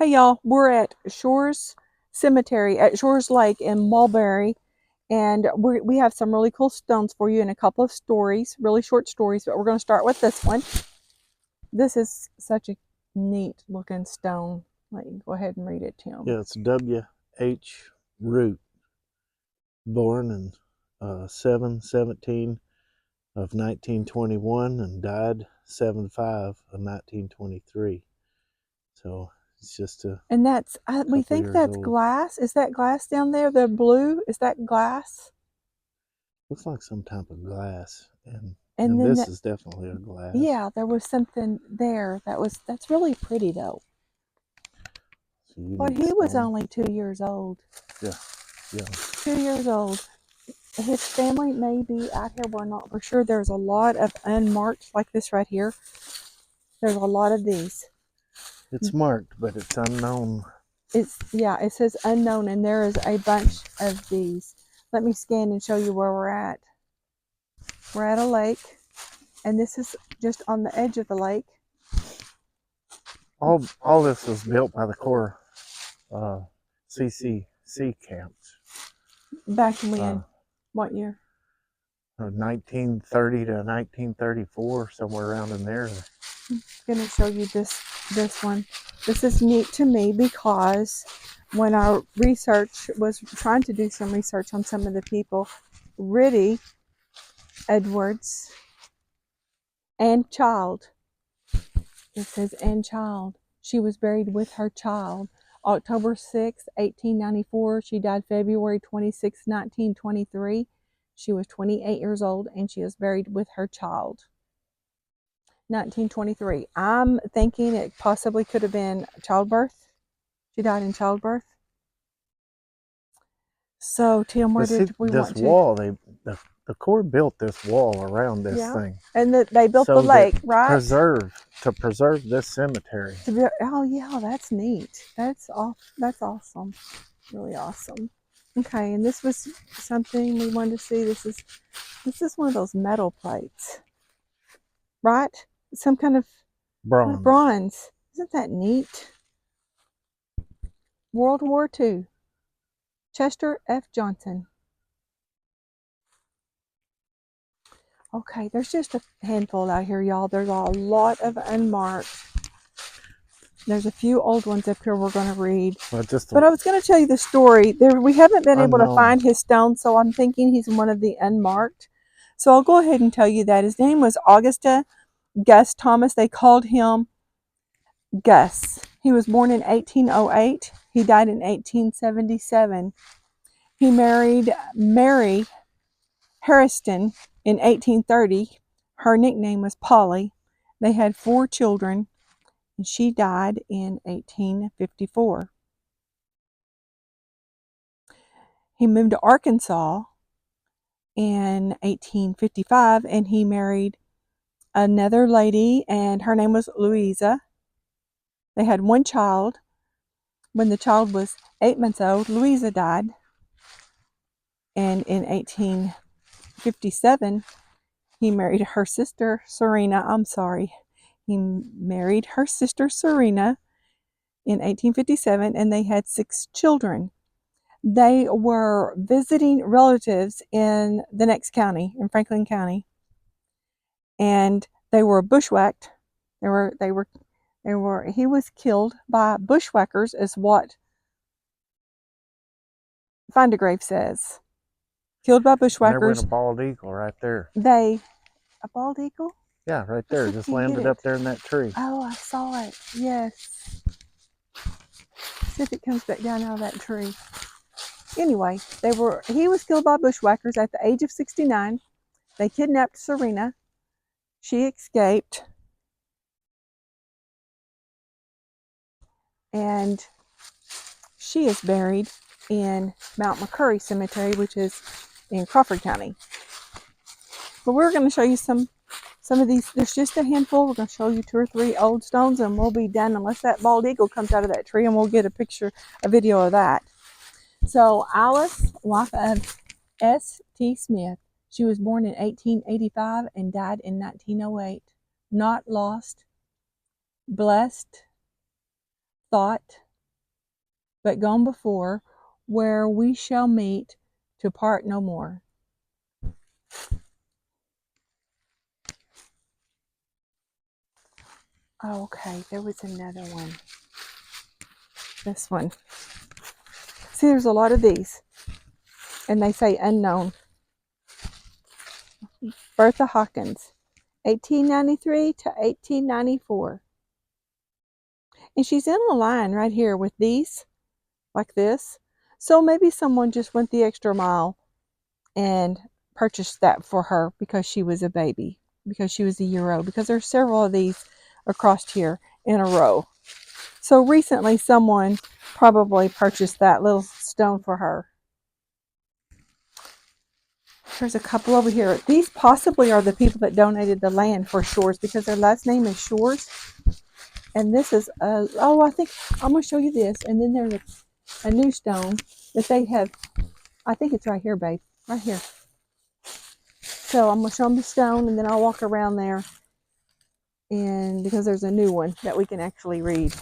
Hey y'all, we're at Shores Cemetery at Shores Lake in Mulberry, and we have some really cool stones for you and a couple of stories, really short stories, but we're going to start with this one. This is such a neat looking stone. Let you go ahead and read it, Tim. Yeah, it's W.H. Root, born in 7/17 of 1921 and died 7/5 of 1923. So it's just a And that's, we couple think years that's old. glass. Is that glass down there? The blue, is that glass? Looks like some type of glass, And and then this is definitely a glass. yeah, there was something there that's really pretty though. It's a unique But he was stone. only 2 years old. Yeah. 2 years old. His family may be out here. We're not for sure. There's a lot of unmarked like this right here. There's a lot of these. It's marked, but it's unknown. It says unknown, and there is a bunch of these. Let me scan and show you where we're at. We're at a lake, and this is just on the edge of the lake. All this was built by the Corps CCC camps. Back when? What year? 1930 to 1934, somewhere around in there. I'm going to show you this one. This is neat to me because when our research was trying to do some research on some of the people, Riddy Edwards and child. It says and child. She was buried with her child. October 6, 1894. She died February 26, 1923. She was 28 years old and she is buried with her child. 1923. I'm thinking it possibly could have been childbirth. She died in childbirth. So, Tim, where did we want to? This wall, the Corps built this wall around this thing. And they built the lake, right? To preserve this cemetery. Oh yeah, that's neat. That's awesome. Really awesome. Okay, and this was something we wanted to see. This is one of those metal plates, right? Some kind of bronze. Isn't that neat? World War II. Chester F. Johnson. Okay, there's just a handful out here, y'all. There's a lot of unmarked. There's a few old ones up here we're going to read. But I was going to tell you the story. We haven't been able to find his stone, so I'm thinking he's one of the unmarked. So I'll go ahead and tell you that. His name was Augusta Gus Thomas. They called him Gus. He was born in 1808. He died in 1877. He married Mary Harriston in 1830. Her nickname was Polly. They had 4 children, and she died in 1854. He moved to Arkansas in 1855, and he married another lady, and her name was Louisa. They had 1 child. When the child was 8 months old, Louisa died. And in 1857, he married her sister, Serena. He married her sister, Serena, in 1857, and they had 6 children. They were visiting relatives in the next county, in Franklin County, and they were bushwhacked. He was killed by bushwhackers, is what Find a Grave says. Killed by bushwhackers. And there went a bald eagle right there. A bald eagle? Yeah, right there. Just landed up there in that tree. Oh, I saw it. Yes. See if it comes back down out of that tree. Anyway, he was killed by bushwhackers at the age of 69. They kidnapped Serena. She escaped. And she is buried in Mount McCurry Cemetery, which is in Crawford County. But we're going to show you some of these. There's just a handful. We're going to show you 2 or 3 old stones, and we'll be done unless that bald eagle comes out of that tree, and we'll get a video of that. So Alice, wife of S.T. Smith, she was born in 1885 and died in 1908. Not lost, blessed, thought, but gone before, where we shall meet to part no more. Oh, okay, there was another one. This one. See, there's a lot of these, and they say unknown. Bertha Hawkins, 1893 to 1894. And she's in a line right here with these, like this. So maybe someone just went the extra mile and purchased that for her because she was a baby, because she was a year old, because there's several of these across here in a row. So recently someone probably purchased that little stone for her. There's a couple over here. These possibly are the people that donated the land for Shores because their last name is Shores. And this is, I think, I'm going to show you this. And then there's a new stone that they have. I think it's right here, babe. Right here. So I'm going to show them the stone and then I'll walk around there. And because there's a new one that we can actually read.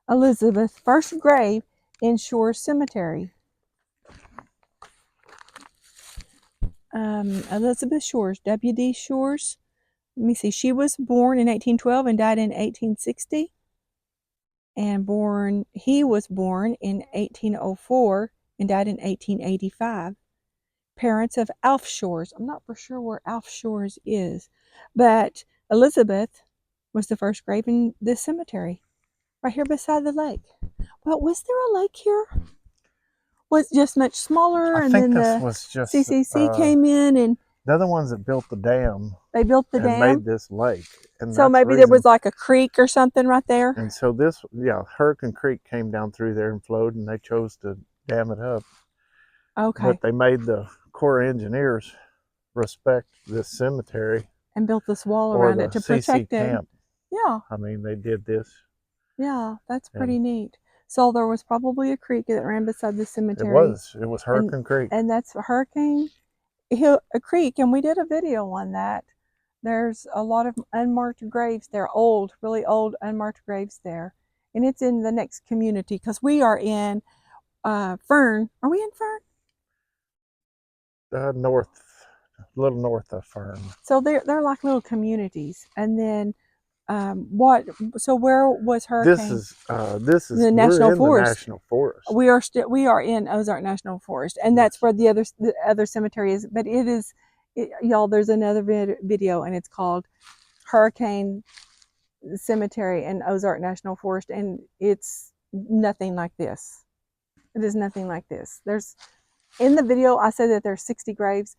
Elizabeth, first grave in Shores Cemetery. Elizabeth Shores, W.D. Shores. Let me see. She was born in 1812 and died in 1860. And he was born in 1804 and died in 1885. Parents of Alf Shores. I'm not for sure where Alf Shores is, but Elizabeth was the first grave in this cemetery, right here beside the lake. Well, was there a lake here? Was it just much smaller, and then the was just CCC came in and they're the ones that built the dam. They built the dam, made this lake, and so maybe there was like a creek or something right there. And so Hurricane Creek came down through there and flowed, and they chose to dam it up. Okay. But they made the Corps of Engineers respect this cemetery and built this wall around it to protect it. Camp. Yeah. I mean, they did this. Yeah, that's pretty neat. So there was probably a creek that ran beside the cemetery. It was Hurricane Creek. And that's Hurricane Creek, and we did a video on that. There's a lot of unmarked graves there, really old unmarked graves there. And it's in the next community because we are in Fern. Are we in Fern? North, a little north of Fern. So they're like little communities. And then so where was Hurricane? This is the National Forest. The National Forest. We are in Ozark National Forest, and that's where the other cemetery is. But y'all, there's another video, and it's called Hurricane Cemetery in Ozark National Forest, and it's nothing like this. It is nothing like this. In the video I said that there's 60 graves.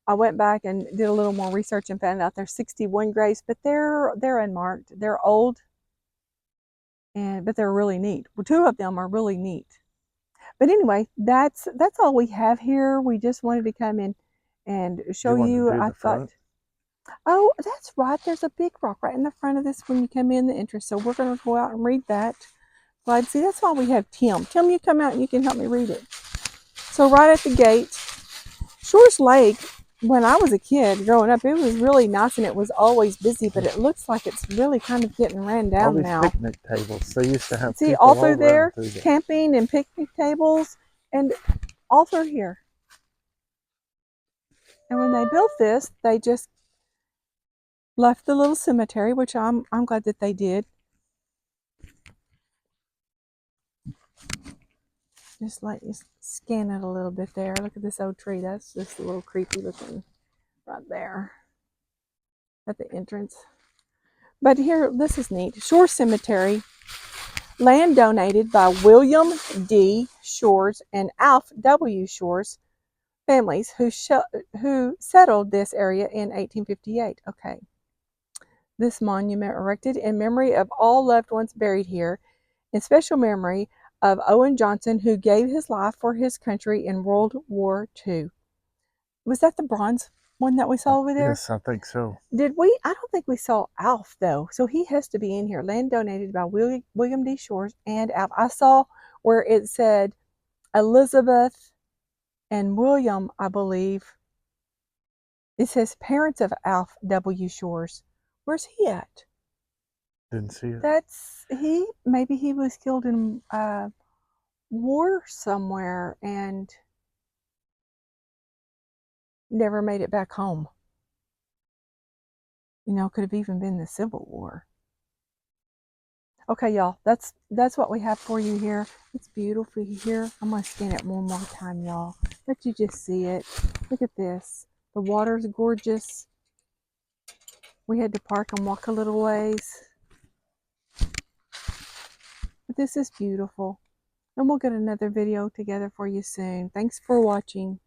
I went back and did a little more research and found out there's 61 graves, but they're unmarked. They're old, but they're really neat. Well, 2 of them are really neat. But anyway, that's all we have here. We just wanted to come in and show you. I thought, oh, that's right. There's a big rock right in the front of this when you come in the entrance. So we're going to go out and read that. Glad to see. That's why we have Tim. Tim, you come out and you can help me read it. So right at the gate, Shores Lake. When I was a kid growing up, it was really nice and it was always busy, but it looks like it's really kind of getting ran down now. All these picnic tables. They used to have See, all through there, camping and picnic tables, and all through here. And when they built this, they just left the little cemetery, which I'm glad that they did. Just let you scan it a little bit there. Look at this old tree. That's just a little creepy looking right there at the entrance. But here, this is neat. Shore Cemetery. Land donated by William D. Shores and Alf W. Shores families who settled this area in 1858. Okay. This monument erected in memory of all loved ones buried here, in special memory of Owen Johnson, who gave his life for his country in World War II. Was that the bronze one that we saw over there? Yes, I think so. Did we? I don't think we saw Alf, though. So he has to be in here. Land donated by William D. Shores and Alf. I saw where it said Elizabeth and William, I believe. It says parents of Alf W. Shores. Where's he at? Didn't see it. Maybe he was killed in war somewhere and never made it back home. You know, could have even been the Civil War. Okay, y'all, that's what we have for you here. It's beautiful here. I'm going to scan it one more time, y'all. Let you just see it. Look at this. The water's gorgeous. We had to park and walk a little ways. But this is beautiful. And we'll get another video together for you soon. Thanks for watching.